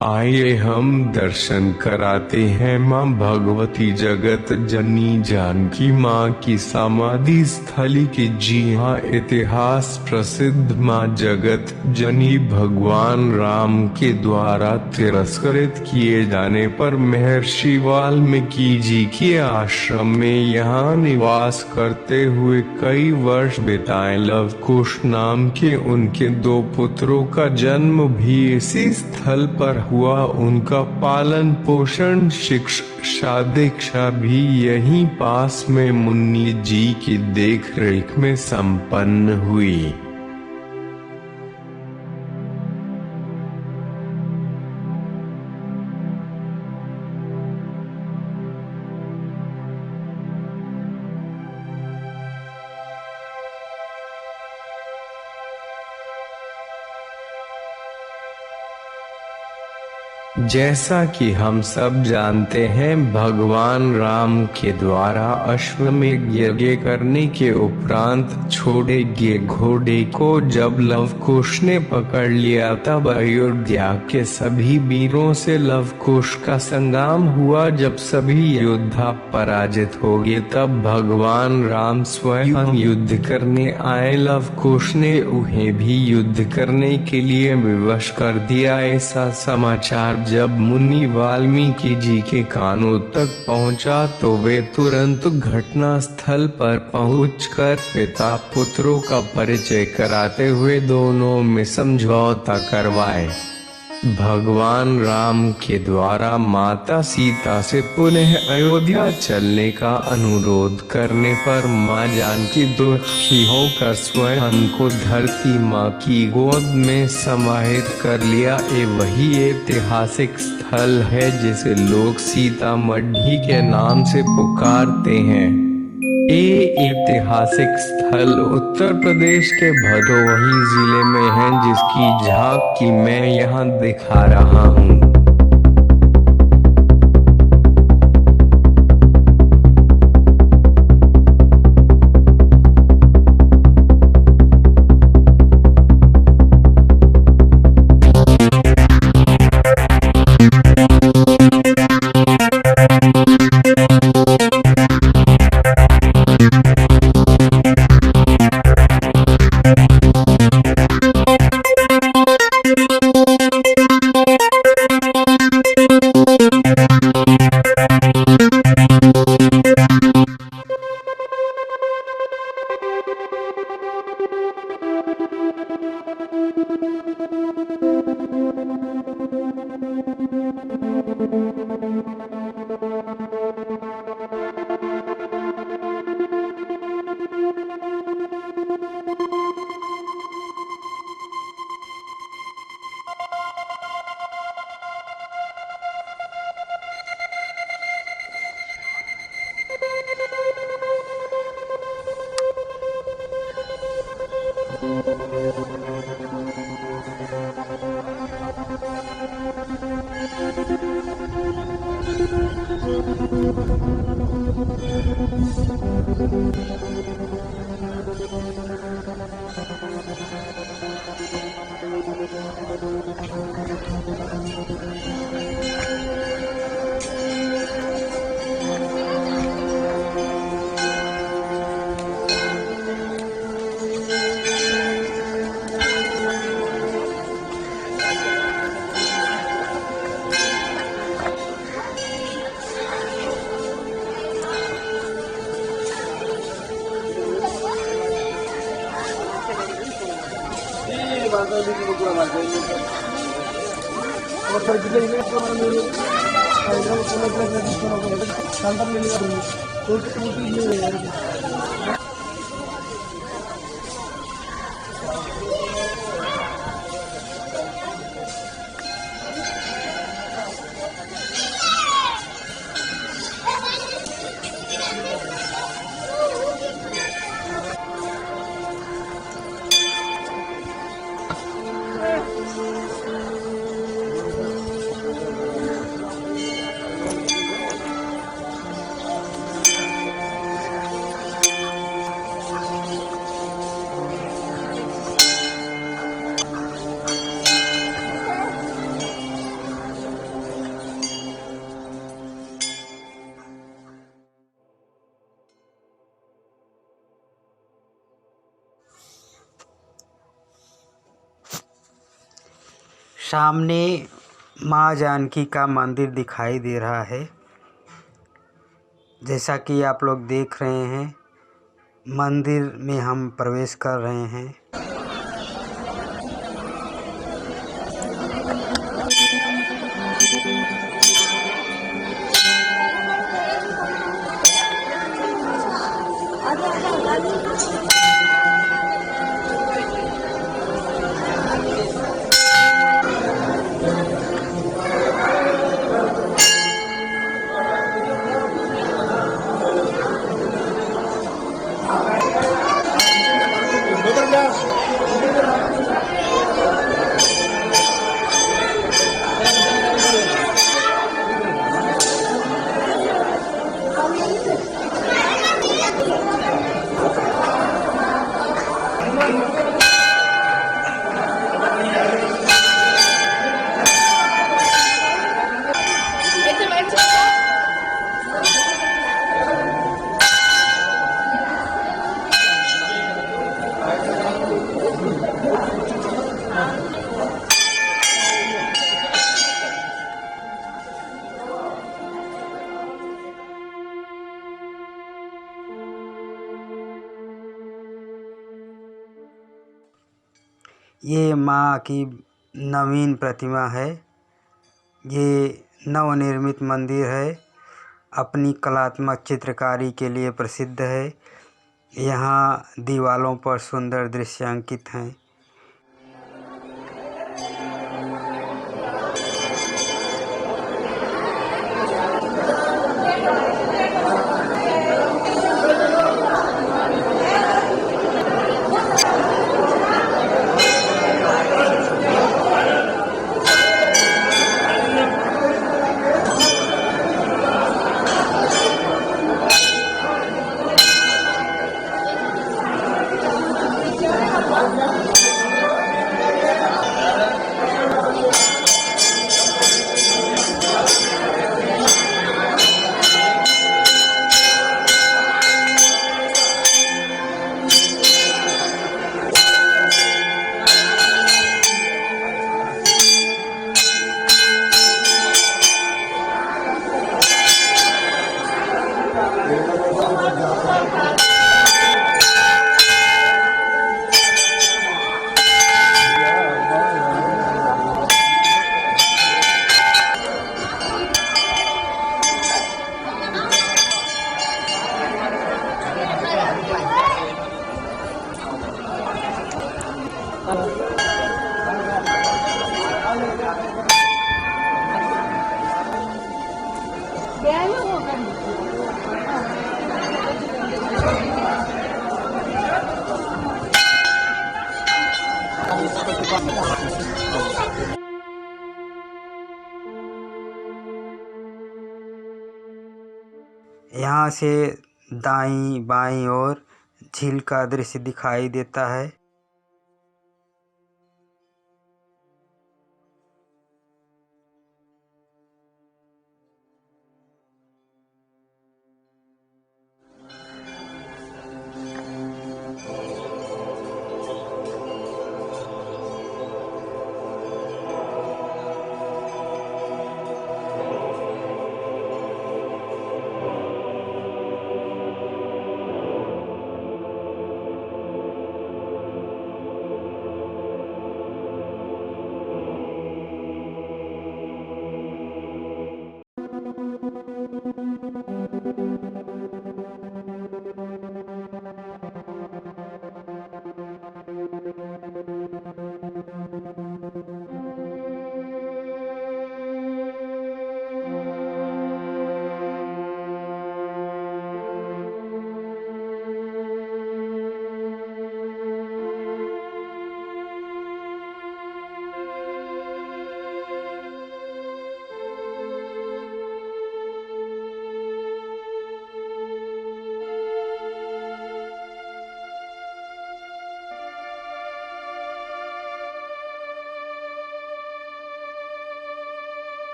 आइए हम दर्शन कराते हैं माँ भगवती जगत जननी जानकी माँ की समाधि स्थली की। जी हाँ, इतिहास प्रसिद्ध माँ जगत जननी भगवान राम के द्वारा तिरस्कृत किए जाने पर महर्षि वाल्मीकि जी के आश्रम में यहाँ निवास करते हुए कई वर्ष बिताए। लव कुश नाम के उनके 2 पुत्रों का जन्म भी इसी स्थल पर हुआ। उनका पालन पोषण शिक्षा दीक्षा भी यहीं पास में मुन्नी जी की देख रेख में संपन्न हुई। जैसा कि हम सब जानते हैं, भगवान राम के द्वारा अश्वमेध यज्ञ करने के उपरांत छोड़े गए घोड़े को जब लव कुश ने पकड़ लिया, तब अयोध्या के सभी वीरों से लव कुश का संग्राम हुआ। जब सभी योद्धा पराजित हो गए, तब भगवान राम स्वयं युद्ध करने आए। लव कुश ने उन्हें भी युद्ध करने के लिए विवश कर दिया। ऐसा समाचार जब मुनि वाल्मीकि जी के कानों तक पहुंचा तो वे तुरंत घटना स्थल पर पहुंचकर पिता पुत्रों का परिचय कराते हुए दोनों में समझौता करवाए। भगवान राम के द्वारा माता सीता से पुनः अयोध्या चलने का अनुरोध करने पर मां जानकी दुखी होकर स्वयं को धरती मां की गोद में समाहित कर लिया। ये वही ऐतिहासिक स्थल है जिसे लोग सीतामढ़ी के नाम से पुकारते हैं। ये ऐतिहासिक स्थल उत्तर प्रदेश के भदोही जिले में है, जिसकी झांकी मैं यहाँ दिखा रहा हूँ। सामने माँ जानकी का मंदिर दिखाई दे रहा है। जैसा कि आप लोग देख रहे हैं, मंदिर में हम प्रवेश कर रहे हैं। ये माँ की नवीन प्रतिमा है। ये नवनिर्मित मंदिर है। अपनी कलात्मक चित्रकारी के लिए प्रसिद्ध है। यहाँ दीवालों पर सुंदर दृश्य अंकित हैं। यहाँ से दाईं बाईं ओर झील का दृश्य दिखाई देता है।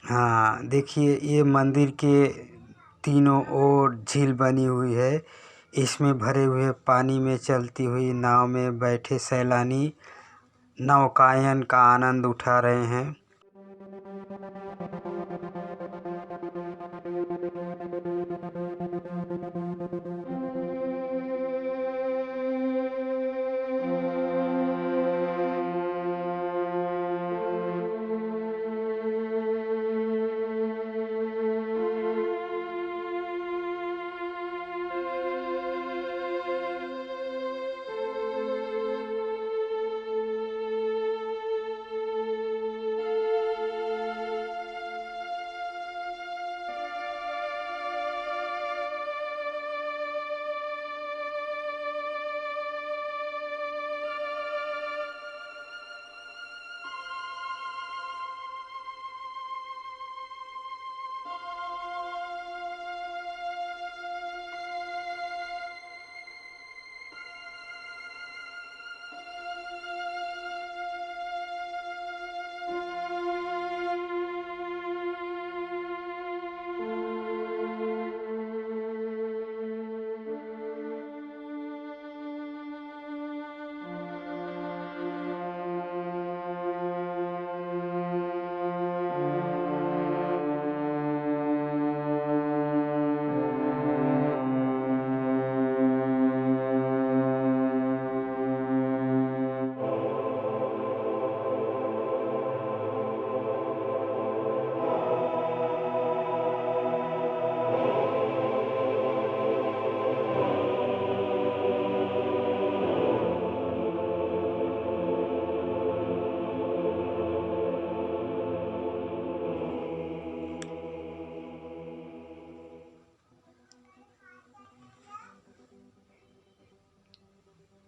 हाँ, देखिए ये मंदिर के तीनों ओर झील बनी हुई है। इसमें भरे हुए पानी में चलती हुई नाव में बैठे सैलानी नौकायन का आनंद उठा रहे हैं।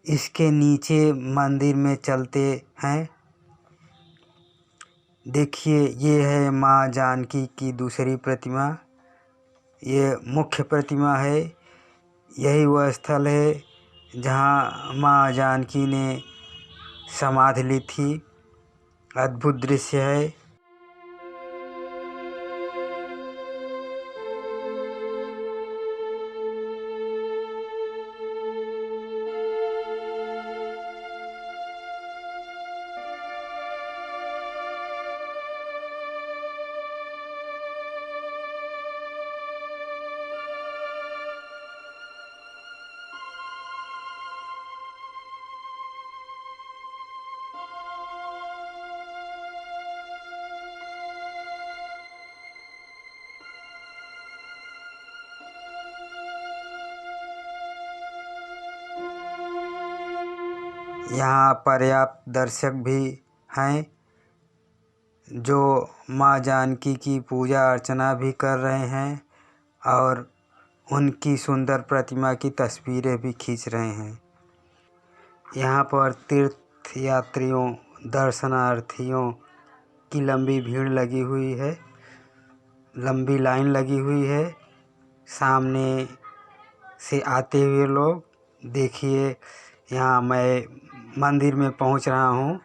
इसके नीचे मंदिर में चलते हैं। देखिए ये है माँ जानकी की दूसरी प्रतिमा। ये मुख्य प्रतिमा है। यही वह स्थल है जहाँ माँ जानकी ने समाधि ली थी। अद्भुत दृश्य है। यहाँ पर्याप्त दर्शक भी हैं जो माँ जानकी की पूजा अर्चना भी कर रहे हैं और उनकी सुंदर प्रतिमा की तस्वीरें भी खींच रहे हैं। यहाँ पर तीर्थ यात्रियों दर्शनार्थियों की लंबी भीड़ लगी हुई है। लंबी लाइन लगी हुई है। सामने से आते हुए लोग, देखिए यहाँ मैं मंदिर में पहुँच रहा हूँ।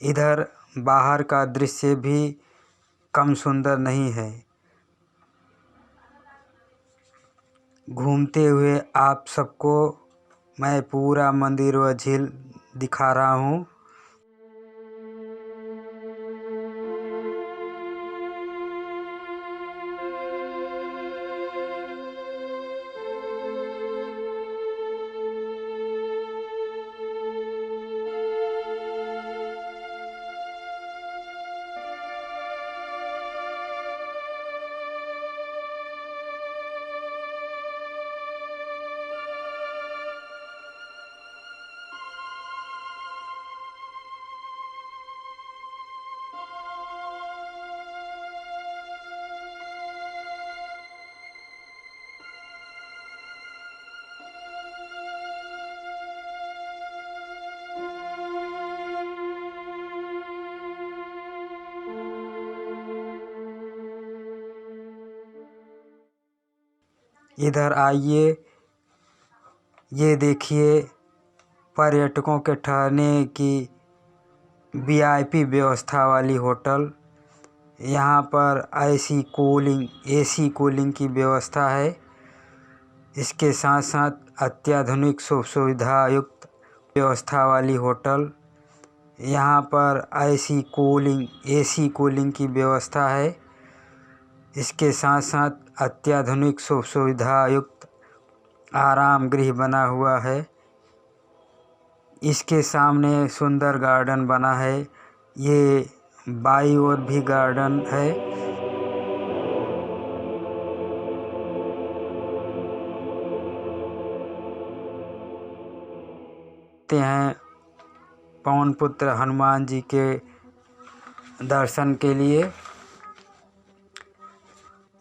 इधर बाहर का दृश्य भी कम सुंदर नहीं है। घूमते हुए आप सबको मैं पूरा मंदिर व झील दिखा रहा हूँ। इधर आइए, ये देखिए पर्यटकों के ठहरने की वीआईपी व्यवस्था वाली होटल। यहाँ पर एसी कूलिंग की व्यवस्था है। इसके साथ साथ अत्याधुनिक सुख सुविधा युक्त व्यवस्था वाली होटल। यहाँ पर एसी कूलिंग की व्यवस्था है। इसके साथ साथ अत्याधुनिक सुख सुविधा युक्त आराम गृह बना हुआ है। इसके सामने सुंदर गार्डन बना है। ये बाई ओर भी गार्डन है। ते हैं पवन पुत्र हनुमान जी के दर्शन के लिए।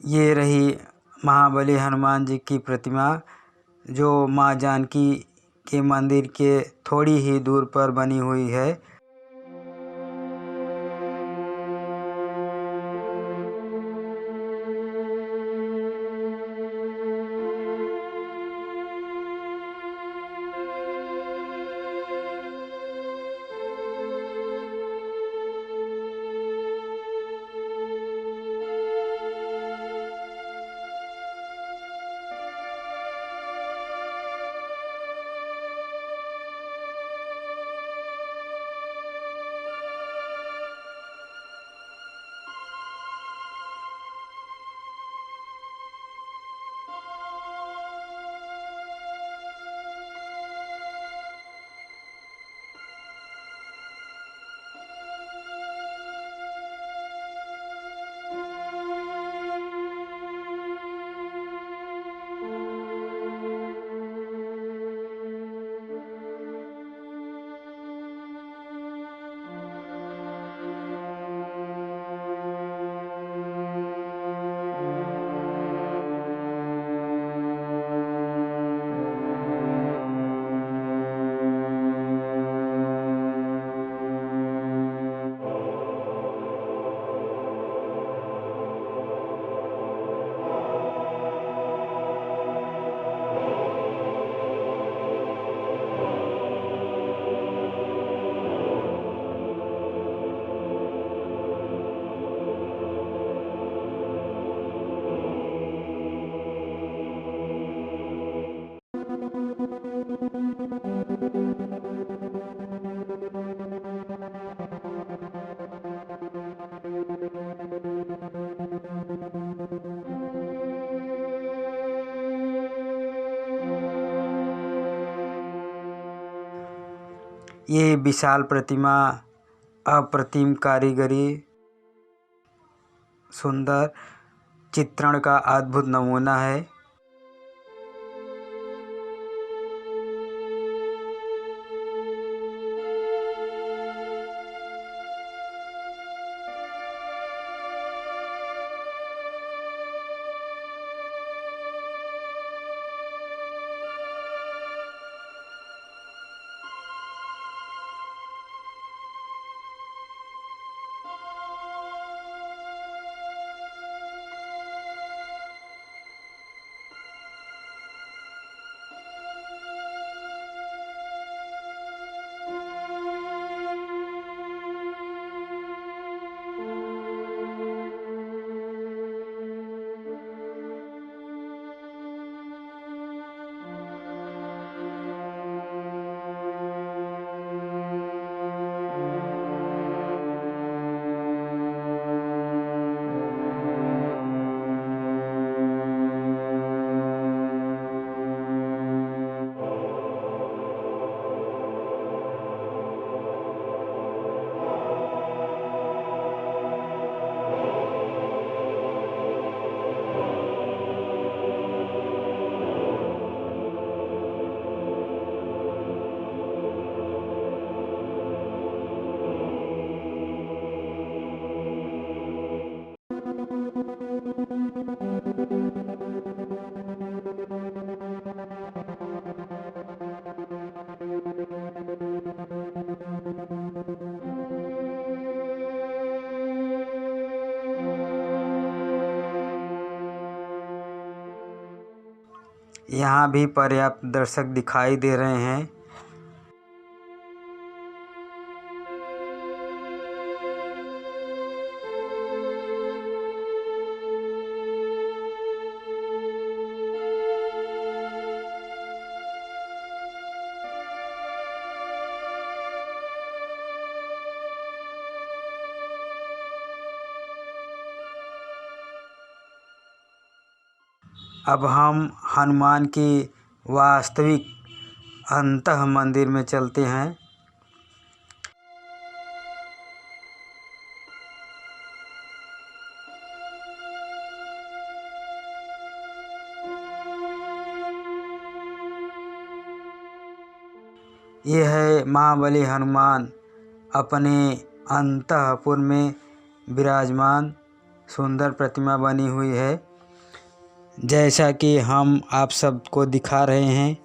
ये रही महाबली हनुमान जी की प्रतिमा, जो माँ जानकी के मंदिर के थोड़ी ही दूर पर बनी हुई है। ये विशाल प्रतिमा अप्रतिम कारीगरी, सुंदर चित्रण का अद्भुत नमूना है। यहाँ भी पर्याप्त दर्शक दिखाई दे रहे हैं। अब हम हनुमान की वास्तविक अंतः मंदिर में चलते हैं। ये है महाबली हनुमान अपने अंतःपुर में विराजमान, सुंदर प्रतिमा बनी हुई है, जैसा कि हम आप सबको दिखा रहे हैं।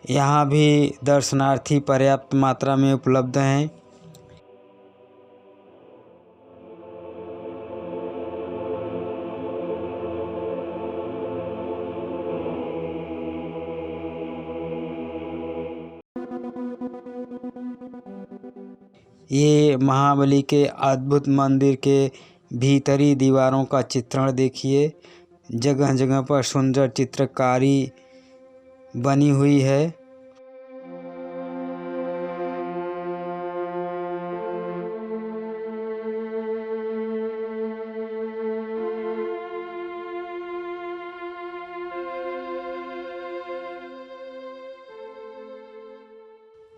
यहाँ भी दर्शनार्थी पर्याप्त मात्रा में उपलब्ध हैं। ये महाबली के अद्भुत मंदिर के भीतरी दीवारों का चित्रण देखिए। जगह जगह पर सुंदर चित्रकारी बनी हुई है।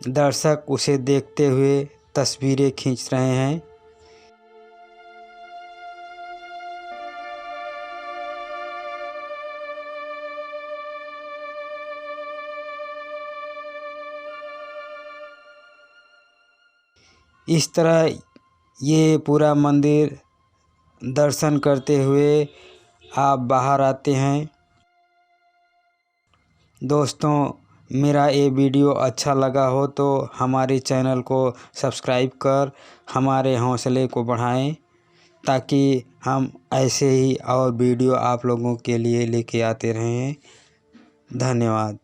दर्शक उसे देखते हुए तस्वीरें खींच रहे हैं। इस तरह ये पूरा मंदिर दर्शन करते हुए आप बाहर आते हैं। दोस्तों, मेरा ये वीडियो अच्छा लगा हो तो हमारे चैनल को सब्सक्राइब कर हमारे हौसले को बढ़ाएं, ताकि हम ऐसे ही और वीडियो आप लोगों के लिए लेके आते रहें। धन्यवाद।